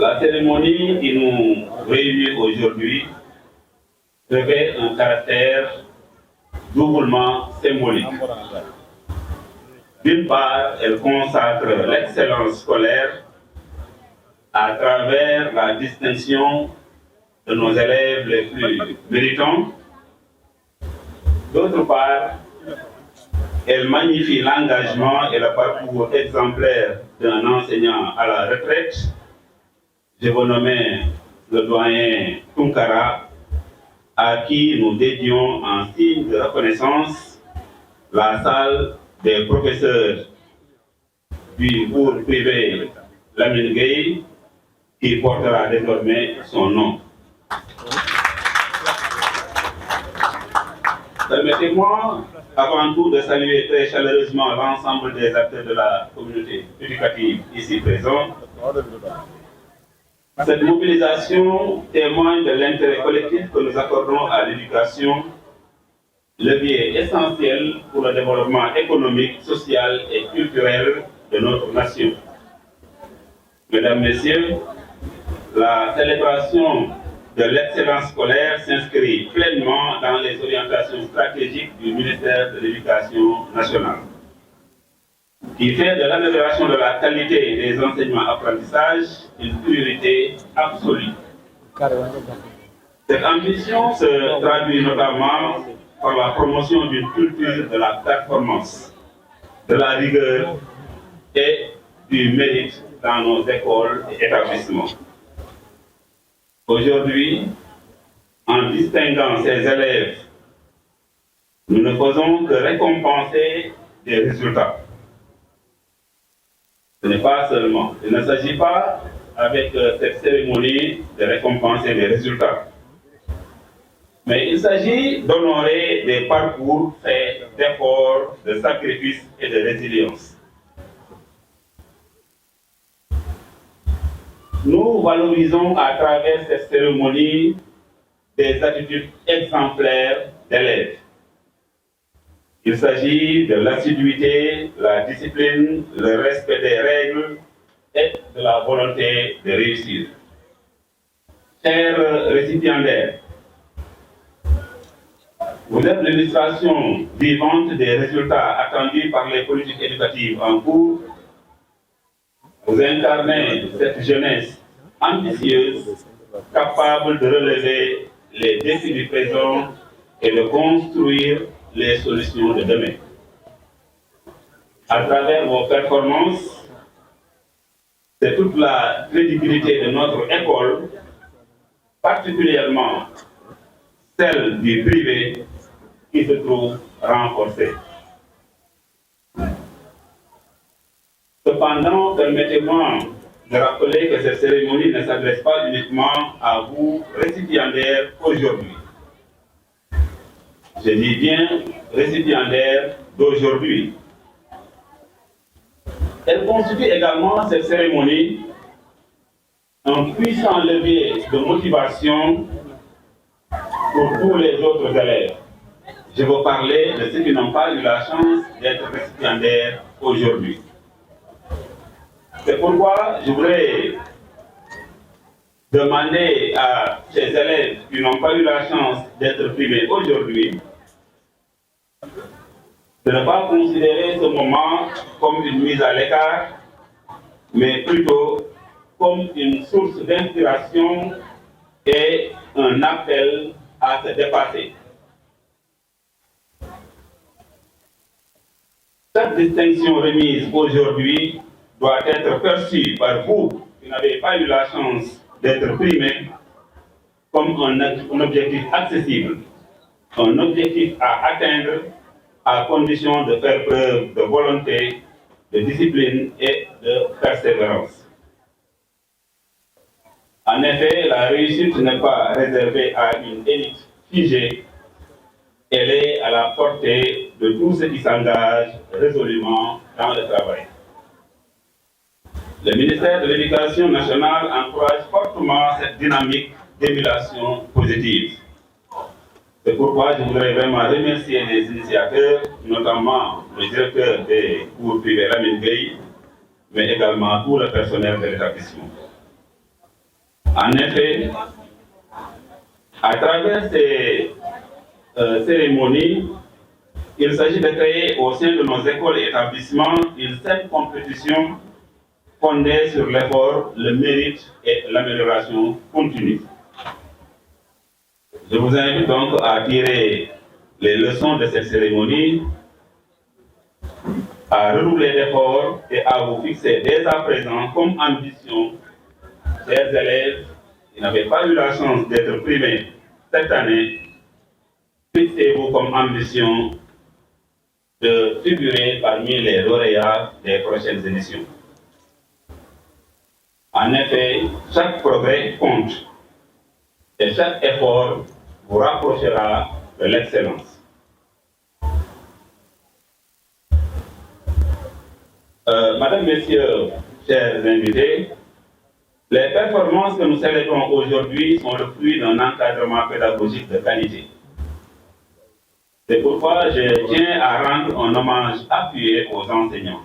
La cérémonie qui nous réunit aujourd'hui revêt un caractère doublement symbolique. D'une part, elle consacre l'excellence scolaire à travers la distinction de nos élèves les plus méritants. D'autre part, elle magnifie l'engagement et le parcours exemplaire d'un enseignant à la retraite. Je vous nomme le doyen Tunkara, à qui nous dédions en signe de reconnaissance la salle des professeurs du cours privé Lamine Gueye, qui portera désormais son nom. Permettez-moi avant tout de saluer très chaleureusement l'ensemble des acteurs de la communauté éducative ici présents. Cette mobilisation témoigne de l'intérêt collectif que nous accordons à l'éducation, levier essentiel pour le développement économique, social et culturel de notre nation. Mesdames, Messieurs, la célébration de l'excellence scolaire s'inscrit pleinement dans les orientations stratégiques du ministère de l'Éducation nationale, qui fait de l'amélioration de la qualité des enseignements-apprentissages une priorité absolue. Cette ambition se traduit notamment par la promotion d'une culture de la performance, de la rigueur et du mérite dans nos écoles et établissements. Aujourd'hui, en distinguant ces élèves, nous ne faisons que récompenser des résultats. Il ne s'agit pas, avec cette cérémonie, de récompenser des résultats. Mais il s'agit d'honorer des parcours faits d'efforts, de sacrifices et de résilience. Nous valorisons à travers cette cérémonie des attitudes exemplaires d'élèves. Il s'agit de l'assiduité, la discipline, le respect des règles et de la volonté de réussir. Chers récipiendaires, vous êtes l'illustration vivante des résultats attendus par les politiques éducatives en cours. Vous incarnez cette jeunesse ambitieuse, capable de relever les défis du présent et de construire les solutions de demain. À travers vos performances, c'est toute la crédibilité de notre école, particulièrement celle du privé, qui se trouve renforcée. Cependant, permettez-moi de rappeler que cette cérémonie ne s'adresse pas uniquement à vous, récipiendaires, aujourd'hui. Je dis bien récipiendaires d'aujourd'hui. Elle constitue également, cette cérémonie, un puissant levier de motivation pour tous les autres élèves. Je veux parler de ceux qui n'ont pas eu la chance d'être récipiendaires aujourd'hui. C'est pourquoi je voudrais demander à ces élèves qui n'ont pas eu la chance d'être primés aujourd'hui de ne pas considérer ce moment comme une mise à l'écart, mais plutôt comme une source d'inspiration et un appel à se dépasser. Cette distinction remise aujourd'hui doit être perçue par vous qui n'avez pas eu la chance d'être primés comme un objectif accessible, un objectif à atteindre à condition de faire preuve de volonté, de discipline et de persévérance. En effet, la réussite n'est pas réservée à une élite figée, elle est à la portée de tous ceux qui s'engagent résolument dans le travail. Le ministère de l'Éducation nationale encourage fortement cette dynamique d'émulation positive. C'est pourquoi je voudrais vraiment remercier les initiateurs, notamment le directeur des cours privés Lamine Gueye, mais également tout le personnel de l'établissement. En effet, à travers ces cérémonies, il s'agit de créer au sein de nos écoles et établissements une saine compétition fondée sur l'effort, le mérite et l'amélioration continue. Je vous invite donc à tirer les leçons de cette cérémonie, à redoubler d'efforts et à vous fixer dès à présent comme ambition, chers élèves qui n'avaient pas eu la chance d'être primés cette année, fixez-vous comme ambition de figurer parmi les lauréats des prochaines éditions. En effet, chaque progrès compte et chaque effort vous rapprochera de l'excellence. Madame, Messieurs, chers invités, les performances que nous célébrons aujourd'hui sont le fruit d'un encadrement pédagogique de qualité. C'est pourquoi je tiens à rendre un hommage appuyé aux enseignants,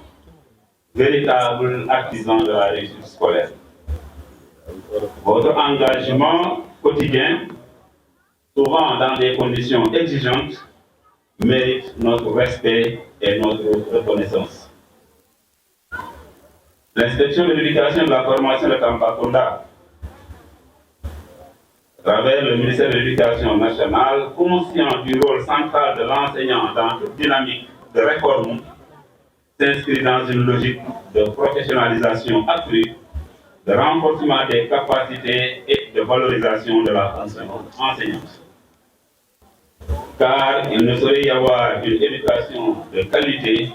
véritables artisans de la réussite scolaire. Votre engagement quotidien, souvent dans des conditions exigeantes, mérite notre respect et notre reconnaissance. L'inspection de l'éducation et de la formation de Tambacounda, à travers le ministère de l'Éducation nationale, conscient du rôle central de l'enseignant dans toute dynamique de réforme, s'inscrit dans une logique de professionnalisation accrue, de renforcement des capacités et de valorisation de la fonction enseignante. Car il ne saurait y avoir une éducation de qualité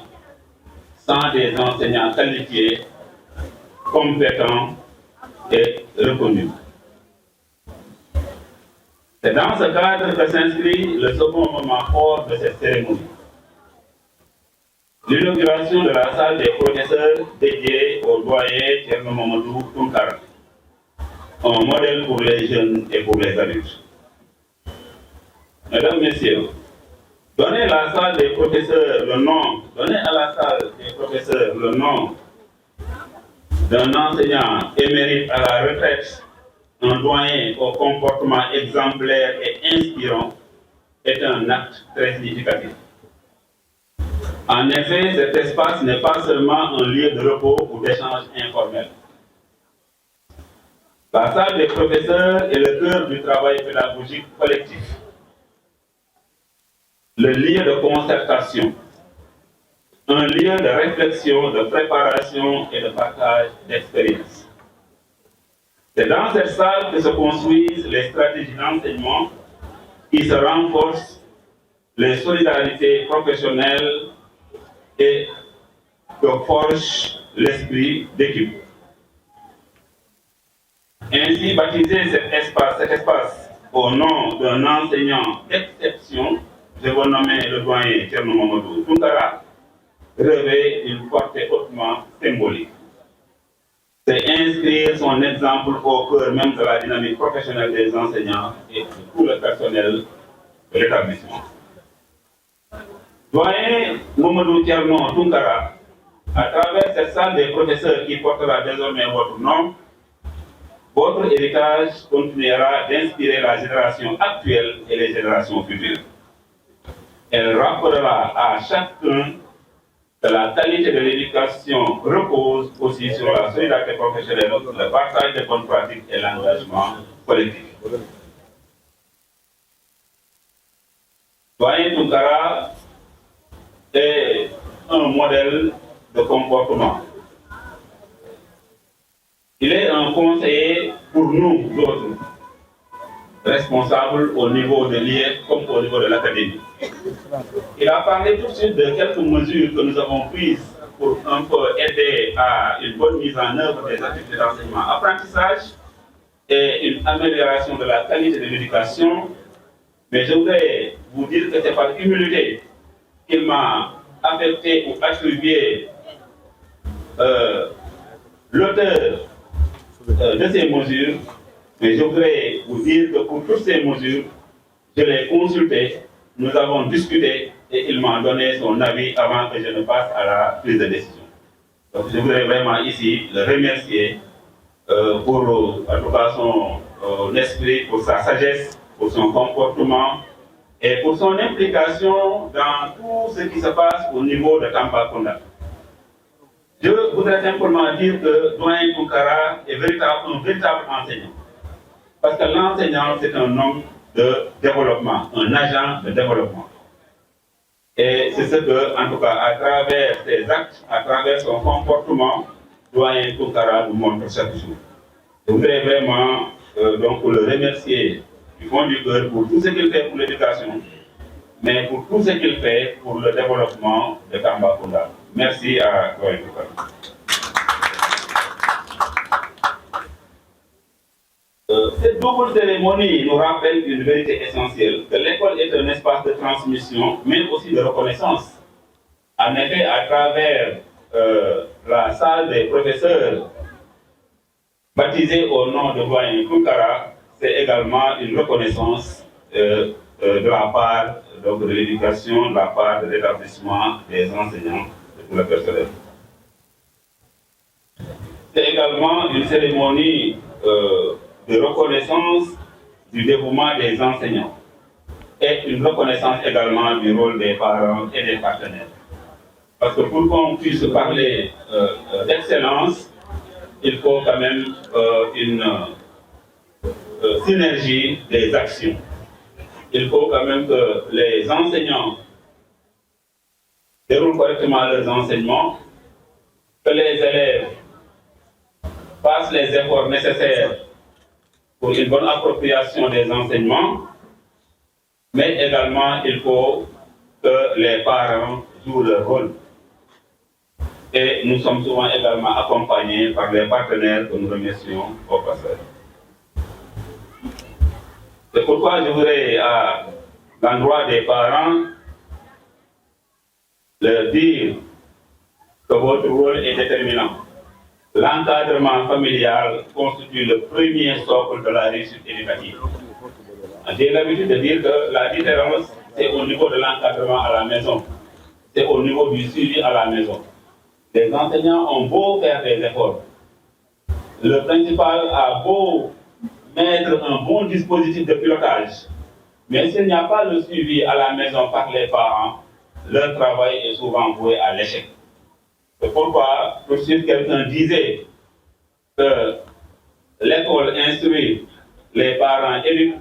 sans des enseignants qualifiés, compétents et reconnus. C'est dans ce cadre que s'inscrit le second moment fort de cette cérémonie. L'inauguration de la salle des professeurs dédiée au doyen Thierno Mamadou Tounkara, un modèle pour les jeunes et pour les adultes. Mesdames, Messieurs, donner à la salle des professeurs le nom d'un enseignant émérite à la retraite, un doyen au comportement exemplaire et inspirant, est un acte très significatif. En effet, cet espace n'est pas seulement un lieu de repos ou d'échange informel. La salle des professeurs est le cœur du travail pédagogique collectif, le lieu de concertation, un lieu de réflexion, de préparation et de partage d'expériences. C'est dans cette salle que se construisent les stratégies d'enseignement qui se renforcent, les solidarités professionnelles et que forge l'esprit d'équipe. Ainsi, baptiser cet espace au nom d'un enseignant d'exception, je vous nommer le doyen Thierno Mamadou Tounkara, revêt une portée hautement symbolique. C'est inscrire son exemple au cœur même de la dynamique professionnelle des enseignants et de tout le personnel de l'établissement. Doyen Mamadou Thierno Tounkara, à travers cette salle des professeurs qui portera désormais votre nom, votre héritage continuera d'inspirer la génération actuelle et les générations futures. Elle rappellera à chacun que la qualité de l'éducation repose aussi sur la solidarité professionnelle, le partage de bonnes pratiques et l'engagement collectif. Doyen Tounkara est un modèle de comportement. Il est un conseiller pour nous autres, responsables au niveau de l'IEF comme au niveau de l'académie. Il a parlé tout de suite de quelques mesures que nous avons prises pour un peu aider à une bonne mise en œuvre des activités d'enseignement, apprentissage et une amélioration de la qualité de l'éducation. Mais je voudrais vous dire que c'est par humilité qu'il m'a affecté ou attribué l'auteur de ces mesures, mais je voudrais vous dire que pour toutes ces mesures, je l'ai consulté, nous avons discuté et il m'a donné son avis avant que je ne passe à la prise de décision. Donc je voudrais vraiment ici le remercier pour en tout cas son esprit, pour sa sagesse, pour son comportement et pour son implication dans tout ce qui se passe au niveau de Tambacounda. Je voudrais simplement dire que Doyen Tounkara est un véritable enseignant. Parce que l'enseignant, c'est un homme de développement, un agent de développement. Et c'est ce que, en tout cas, à travers ses actes, à travers son comportement, Doyen Tounkara nous montre chaque jour. Je voudrais vraiment donc le remercier du fond du cœur pour tout ce qu'il fait pour l'éducation, mais pour tout ce qu'il fait pour le développement de Tambacounda. Merci à Doyen Tounkara. Cette double cérémonie nous rappelle une vérité essentielle, que l'école est un espace de transmission, mais aussi de reconnaissance. En effet, à travers la salle des professeurs, baptisée au nom de Doyen Tounkara, c'est également une reconnaissance de la part donc, de l'éducation, de la part de l'établissement, des enseignants, de tout le personnel. C'est également une cérémonie de reconnaissance du dévouement des enseignants et une reconnaissance également du rôle des parents et des partenaires. Parce que pour qu'on puisse parler d'excellence, il faut quand même une synergie des actions. Il faut quand même que les enseignants déroulent correctement leurs enseignements, que les élèves fassent les efforts nécessaires pour une bonne appropriation des enseignements, mais également il faut que les parents jouent leur rôle. Et nous sommes souvent également accompagnés par les partenaires que nous remercions au passage. C'est pourquoi je voudrais, à l'endroit des parents, leur dire que votre rôle est déterminant. L'encadrement familial constitue le premier socle de la réussite éducative. J'ai l'habitude de dire que la différence, c'est au niveau de l'encadrement à la maison. C'est au niveau du suivi à la maison. Les enseignants ont beau faire des efforts. Le principal a beau mettre un bon dispositif de pilotage. Mais s'il n'y a pas le suivi à la maison par les parents, leur travail est souvent voué à l'échec. C'est pourquoi, tout de suite, quelqu'un disait que l'école instruit, les parents éduquent,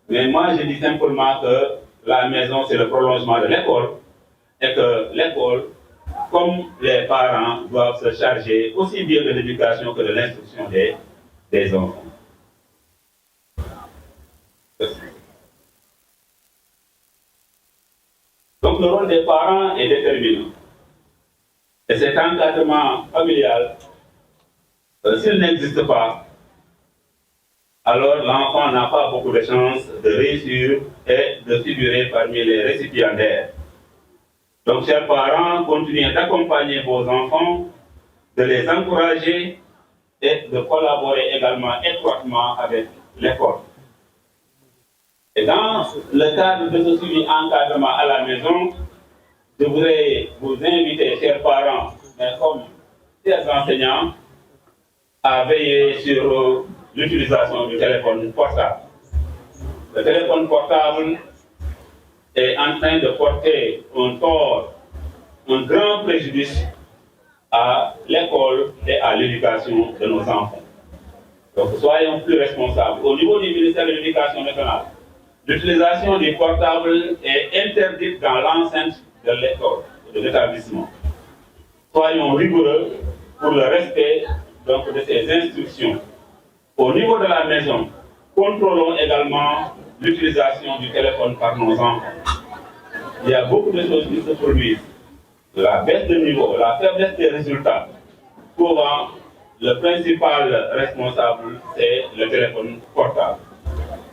mais moi je dis simplement que la maison c'est le prolongement de l'école et que l'école, comme les parents, doivent se charger aussi bien de l'éducation que de l'instruction des enfants. Donc le rôle des parents est déterminant. Et cet encadrement familial, s'il n'existe pas, alors l'enfant n'a pas beaucoup de chances de réussir et de figurer parmi les récipiendaires. Donc, chers parents, continuez d'accompagner vos enfants, de les encourager et de collaborer également étroitement avec l'école. Et dans le cadre de ce suivi encadrement à la maison, je voudrais vous inviter, chers parents, mais comme chers enseignants, à veiller sur l'utilisation du téléphone portable. Le téléphone portable est en train de porter un tort, un grand préjudice à l'école et à l'éducation de nos enfants. Donc soyons plus responsables. Au niveau du ministère de l'Éducation nationale, l'utilisation du portable est interdite dans l'enceinte de l'école, de l'établissement. Soyons rigoureux pour le respect donc, de ces instructions. Au niveau de la maison, contrôlons également l'utilisation du téléphone par nos enfants. Il y a beaucoup de choses qui se produisent. La baisse de niveau, la faiblesse des résultats. Souvent, le principal responsable, c'est le téléphone portable.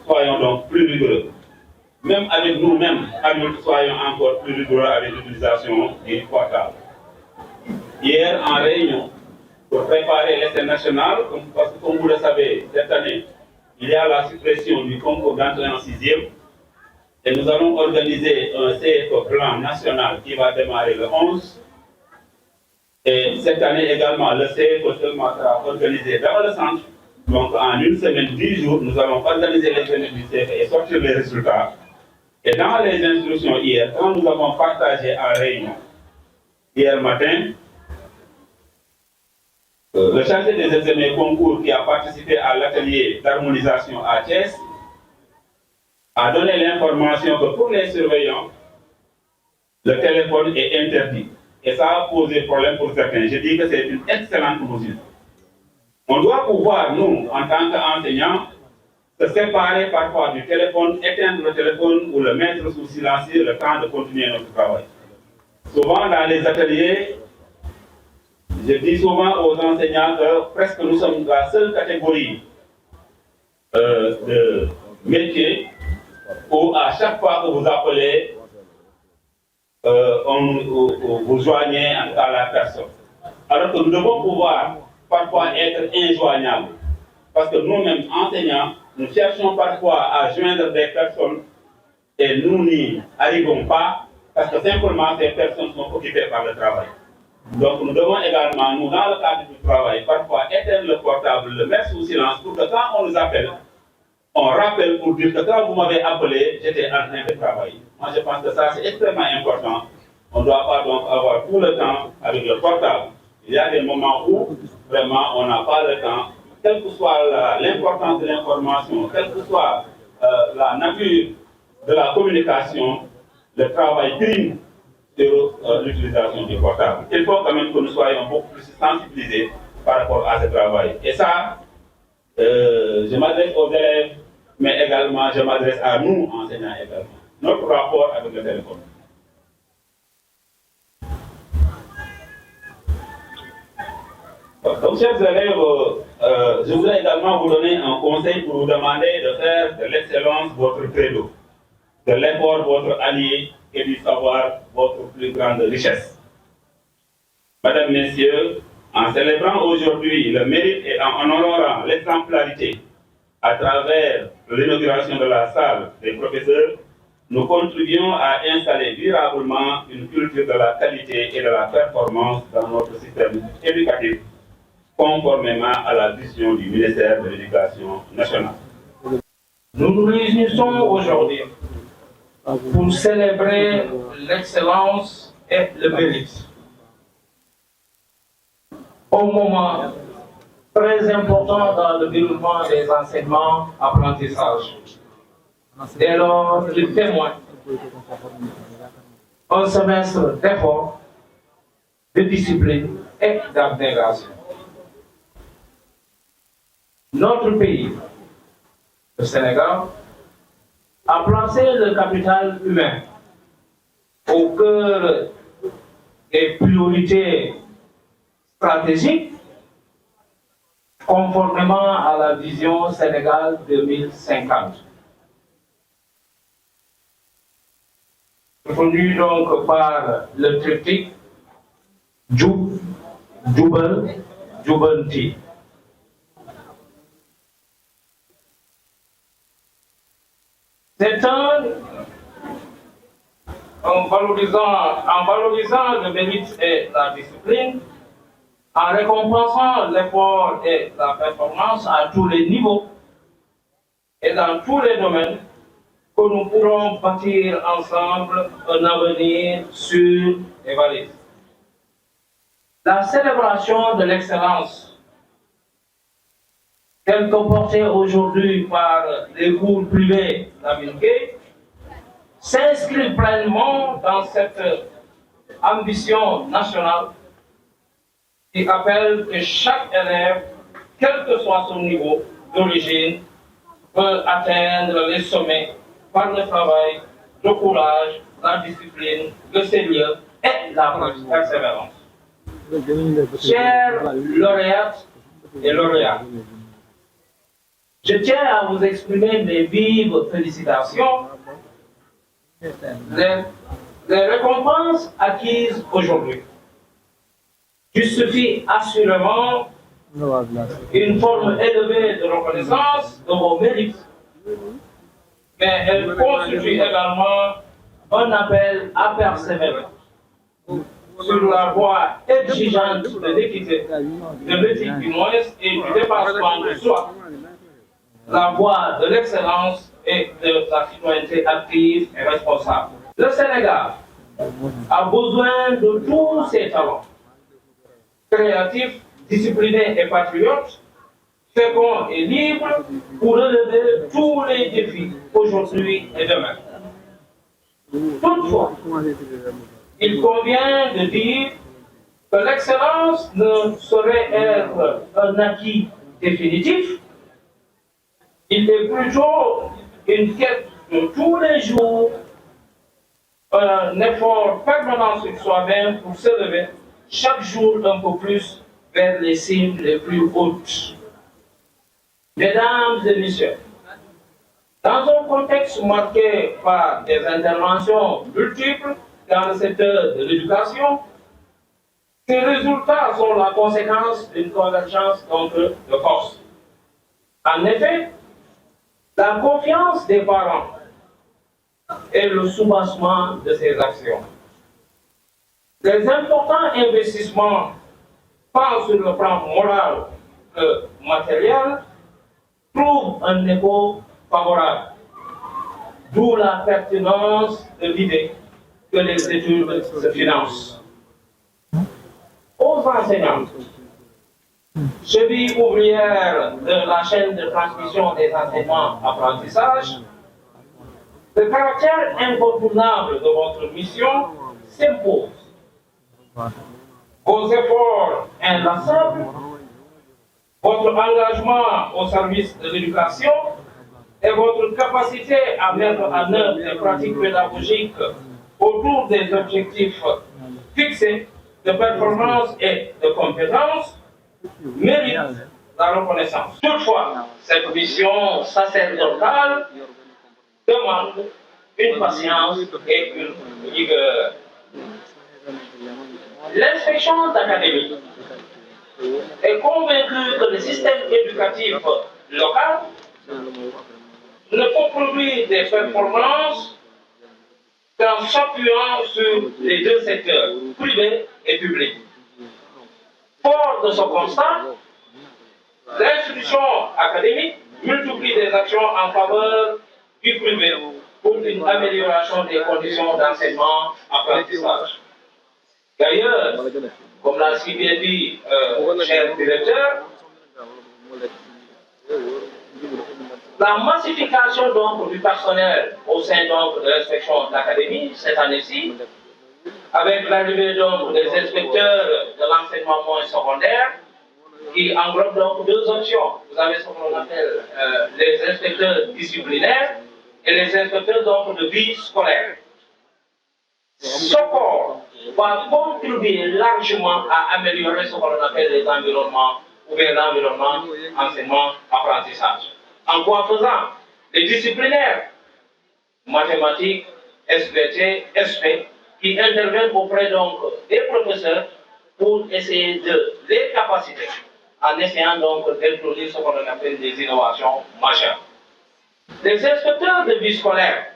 Soyons donc plus rigoureux. Même avec nous-mêmes, adultes, soyons encore plus rigoureux avec l'utilisation du portable. Hier, en réunion, pour préparer l'essai national, parce que comme vous le savez, cette année, il y a la suppression du concours d'entrée en 6e, et nous allons organiser un CFE plan national qui va démarrer le 11. Et cette année également, le CFE seulement sera organisé dans le centre, Donc en une semaine, 10 jours, nous allons organiser l'examen du CFE et sortir les résultats. Et dans les instructions hier, quand nous avons partagé en réunion, hier matin, le chargé des examens concours qui a participé à l'atelier d'harmonisation à Thiès a donné l'information que pour les surveillants, le téléphone est interdit. Et ça a posé problème pour certains. Je dis que c'est une excellente mesure. On doit pouvoir, nous, en tant qu'enseignants, se séparer parfois du téléphone, éteindre le téléphone ou le mettre sous silencieux le temps de continuer notre travail. Souvent, dans les ateliers, je dis souvent aux enseignants que presque nous sommes la seule catégorie de métier où à chaque fois que vous appelez, vous joignez à la personne. Alors que nous devons pouvoir parfois être injoignables. Parce que nous-mêmes, enseignants, nous cherchons parfois à joindre des personnes et nous n'y arrivons pas parce que simplement ces personnes sont occupées par le travail. Donc nous devons également, nous, dans le cadre du travail, parfois éteindre le portable, le mettre sous silence pour que quand on nous appelle, on rappelle pour dire que quand vous m'avez appelé, j'étais en train de travailler. Moi, je pense que ça, c'est extrêmement important. On ne doit pas donc avoir tout le temps avec le portable. Il y a des moments où, vraiment, on n'a pas le temps, quelle que soit l'importance de l'information, quelle que soit la nature de la communication, le travail prime sur l'utilisation du portable. Il faut quand même que nous soyons beaucoup plus sensibilisés par rapport à ce travail. Et ça, je m'adresse aux élèves, mais également je m'adresse à nous, enseignants également. Notre rapport avec le téléphone. Donc, chers élèves, je voudrais également vous donner un conseil pour vous demander de faire de l'excellence votre credo, de l'effort votre allié et du savoir votre plus grande richesse. Mesdames, Messieurs, en célébrant aujourd'hui le mérite et en honorant l'exemplarité à travers l'inauguration de la salle des professeurs, nous contribuons à installer durablement une culture de la qualité et de la performance dans notre système éducatif, conformément à la vision du ministère de l'Éducation nationale. Nous nous réunissons aujourd'hui pour célébrer l'excellence et le mérite. Au moment très important dans le développement des enseignements apprentissages. Dès lors, il témoigne un semestre d'efforts, de discipline et d'abnégation. Notre pays, le Sénégal, a placé le capital humain au cœur des priorités stratégiques conformément à la vision Sénégal 2050. Soutenu donc par le triptyque Jub, Jubal, Jubanti. C'est en valorisant le mérite et la discipline, en récompensant l'effort et la performance à tous les niveaux et dans tous les domaines, que nous pourrons bâtir ensemble un avenir sûr et valide. La célébration de l'excellence, telle que portée aujourd'hui par les cours privés d'Amérique, s'inscrit pleinement dans cette ambition nationale qui appelle que chaque élève, quel que soit son niveau d'origine, peut atteindre les sommets par le travail, le courage, la discipline, le sérieux et la persévérance. Chers lauréates et lauréats, je tiens à vous exprimer mes vives félicitations. Les récompenses acquises aujourd'hui justifient assurément une forme élevée de reconnaissance de vos mérites, mais elles constituent également un appel à persévérer sur la voie exigeante de l'équité, de l'éthique du moins et du dépassement de soi, la voie de l'excellence et de la citoyenneté active et responsable. Le Sénégal a besoin de tous ces talents, créatifs, disciplinés et patriotes, féconds et libres, pour relever tous les défis aujourd'hui et demain. Toutefois, il convient de dire que l'excellence ne saurait être un acquis définitif. Il est plutôt une quête de tous les jours, un effort permanent sur soi-même pour s'élever chaque jour un peu plus vers les cimes les plus hautes. Mesdames et messieurs, dans un contexte marqué par des interventions multiples dans le secteur de l'éducation, ces résultats sont la conséquence d'une convergence de forces. En effet, la confiance des parents est le soubassement de ces actions. Les importants investissements, tant sur le plan moral que matériel, trouvent un écho favorable. D'où la pertinence de l'idée que les études se financent. Aux enseignants, chevilles ouvrières de la chaîne de transmission des enseignements-apprentissages, le caractère incontournable de votre mission s'impose. Vos efforts inlassables, votre engagement au service de l'éducation et votre capacité à mettre en œuvre des pratiques pédagogiques autour des objectifs fixés de performance et de compétence méritent la reconnaissance. Toutefois, cette mission sacerdotale demande une patience et une rigueur. L'inspection d'académie est convaincue que le système éducatif local ne peut produire des performances qu'en s'appuyant sur les deux secteurs, privé et public. Fort de ce constat, l'institution académique multiplie des actions en faveur du privé pour une amélioration des conditions d'enseignement-apprentissage. D'ailleurs, comme l'a si bien dit cher directeur, la massification donc du personnel au sein donc de l'inspection d'académie cette année-ci, avec l'arrivée donc des inspecteurs de l'enseignement moyen secondaire, qui englobe donc deux options. Vous avez ce qu'on appelle les inspecteurs disciplinaires et les inspecteurs donc de vie scolaire. Ce corps va contribuer largement à améliorer ce qu'on appelle les environnements, ou bien l'environnement enseignement-apprentissage. En quoi faisant? Les disciplinaires, mathématiques, SVT, SP, qui interviennent auprès donc des professeurs pour essayer de les capaciter, en essayant donc d'introduire ce qu'on appelle des innovations majeures. Les inspecteurs de vie scolaire,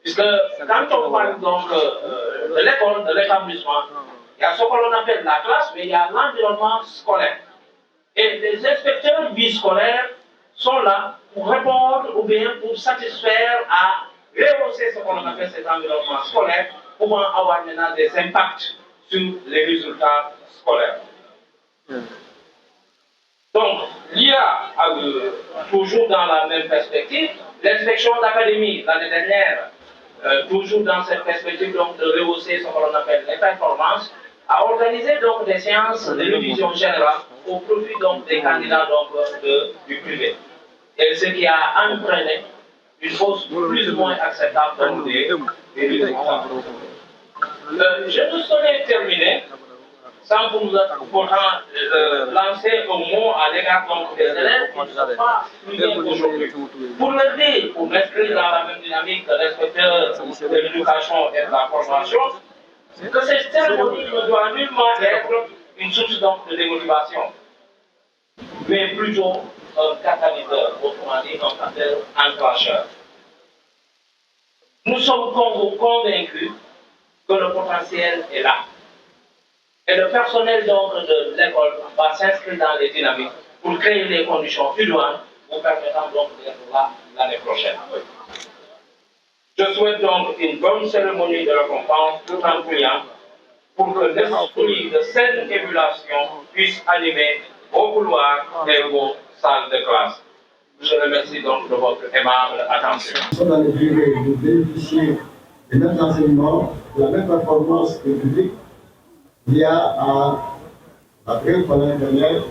puisque quand on parle donc de l'école, de l'établissement, il y a ce qu'on appelle la classe, mais il y a l'environnement scolaire. Et les inspecteurs de vie scolaire sont là pour répondre ou bien pour satisfaire à rehausser ce qu'on appelle cet environnement scolaire, pouvant avoir maintenant des impacts sur les résultats scolaires. Donc, l'IA a toujours dans la même perspective, l'inspection d'académie l'année dernière, toujours dans cette perspective donc, de rehausser ce qu'on appelle les performances, a organisé donc des séances de révision générale au profit donc des candidats donc, du privé. Et ce qui a entraîné une hausse plus ou moins acceptable donc, des résultats. Je ne saurais terminer sans pourtant lancer un mot à l'égard donc des élèves qui ne sont pas plus aujourd'hui. Pour leur dire, pour m'inscrire dans la même dynamique de l'inspecteur de l'éducation et de la formation, que cette cérémonie ne doit nullement être une source donc de démotivation, mais plutôt un catalyseur, autrement dit un facteur enclencheur. Nous sommes convaincus que le potentiel est là. Et le personnel donc de l'école va s'inscrire dans les dynamiques pour créer les conditions idoines vous permettant donc d'être là l'année prochaine. Je souhaite donc une bonne cérémonie de récompense tout en priant pour que l'esprit de cette émulation puisse animer vos couloirs et vos salles de classe. Je remercie donc de votre aimable attention. Nous sommes dans les durées de bénéficier des mêmes enseignements, de la même performance que le public. Il y a après, pendant l'année dernière,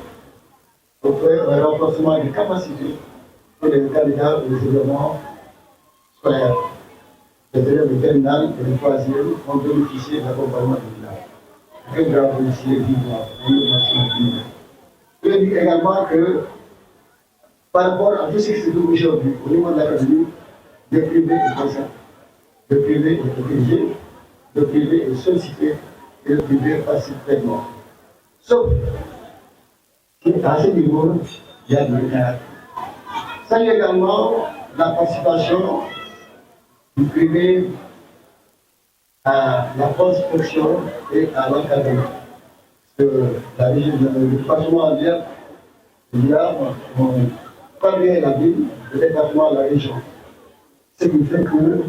on fait un renforcement des capacités pour les candidats aux examens scolaires. C'est-à-dire le terminal et le troisième ont bénéficié de l'accompagnement de l'État. Très grand policier vivant, je dis également que par rapport à tout ce qui se trouve aujourd'hui au niveau de l'académie, le privé est conscient, le privé est protégé, le privé est sollicité et le privé participe pleinement. Sauf qu'à ce niveau, il y a du retard. Ça y est également la participation du privé à la construction et à l'encadrement. La région, le département en lien, il y a pas bien la ville, le département, la région. Ce qui fait que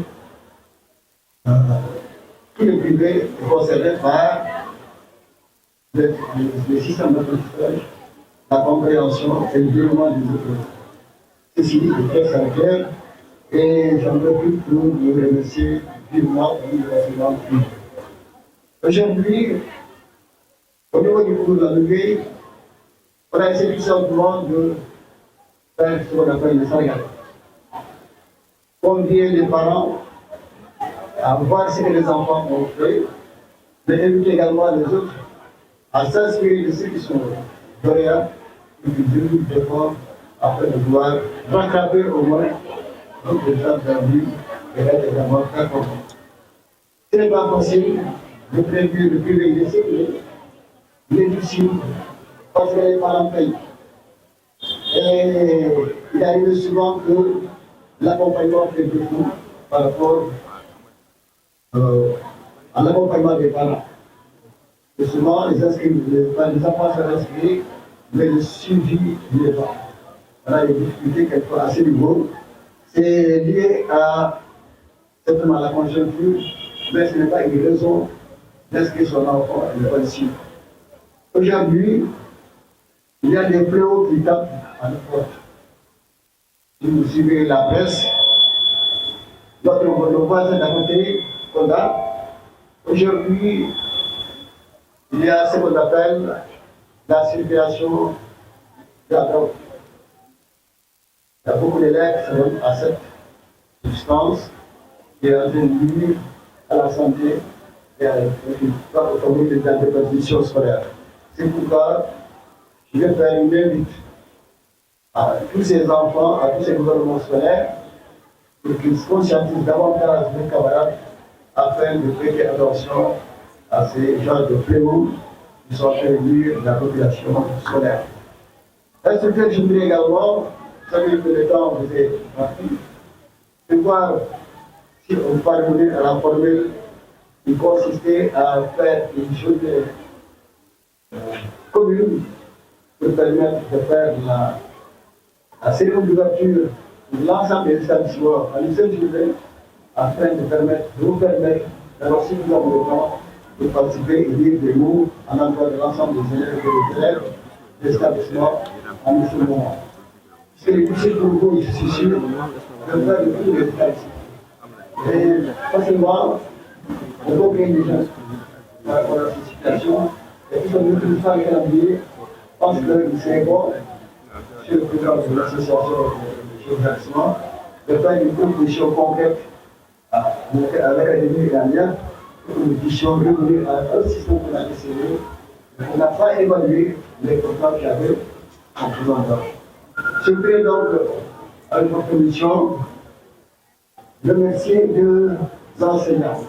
tout le privé est concerné par le système d'apprentissage, la compréhension et le déroulement des épreuves. Ceci est très sanitaire et j'en veux plus pour vous remercier vivement pour l'enseignement privé. Aujourd'hui, au niveau du cours de la levée, on a essayé tout simplement de faire ce qu'on appelle le sargal. Convier les parents à voir ce que les enfants ont fait, mais inviter également les autres à s'inspirer de ceux qui sont lauréats et qui développent des efforts afin de pouvoir rattraper au moins donc les gens de la vie et être également performants. Ce n'est pas possible de prévenir le privé de sécurité, il est difficile parce que les parents payent. Et il arrive souvent que l'accompagnement fait défaut par rapport à l'accompagnement des parents. Et souvent, les enfants sont inscrits, mais le suivi n'est pas. Voilà les difficultés quelquefois à ce niveau. C'est lié à certainement la conjoncture, mais ce n'est pas une raison d'inscrire son enfant à l'école ici. Aujourd'hui, il y a des fléaux qui tapent à notre porte. Si vous suivez la presse, nos voisins d'à côté, Konda, aujourd'hui, il y a ce qu'on appelle la circulation de la drogue. Il y a beaucoup d'élèves qui sont à cette substance qui est en train de nuire à la santé et à la compétition scolaire. C'est pourquoi je vais faire une invite à tous ces enfants, à tous ces gouvernements scolaires, pour qu'ils se conscientisent davantage des camarades afin de prêter attention à ces genres de fléaux qui sont en train de nuire la population scolaire. Est-ce que je voudrais également, vous savez que le temps vous est parti, de voir si on peut parvenir à la formule qui consistait à faire une journée commune pour permettre de faire la cérémonie d'ouverture de l'ensemble des établissements à une seule journée afin de vous permettre d'avoir suffisamment de temps pour participer et dire des mots en l'endroit de l'ensemble des élèves et des élèves des établissements en un seul moment. Puisque les difficile pour vous, je suis sûr, de faire de tous les états. Et facilement, on peut gagner des gens par rapport à cette situation. Et puis, on ne peut pas le calendrier parce que c'est bon, sur le président de l'association de l'établissement, de faire une proposition concrète à l'académie iranienne pour que nous puissions revenir à un système qu'on a essayé. On n'a pas évalué les programmes qu'il y avait en faisant ça. Je voudrais donc, à une commission, remercier deux enseignants.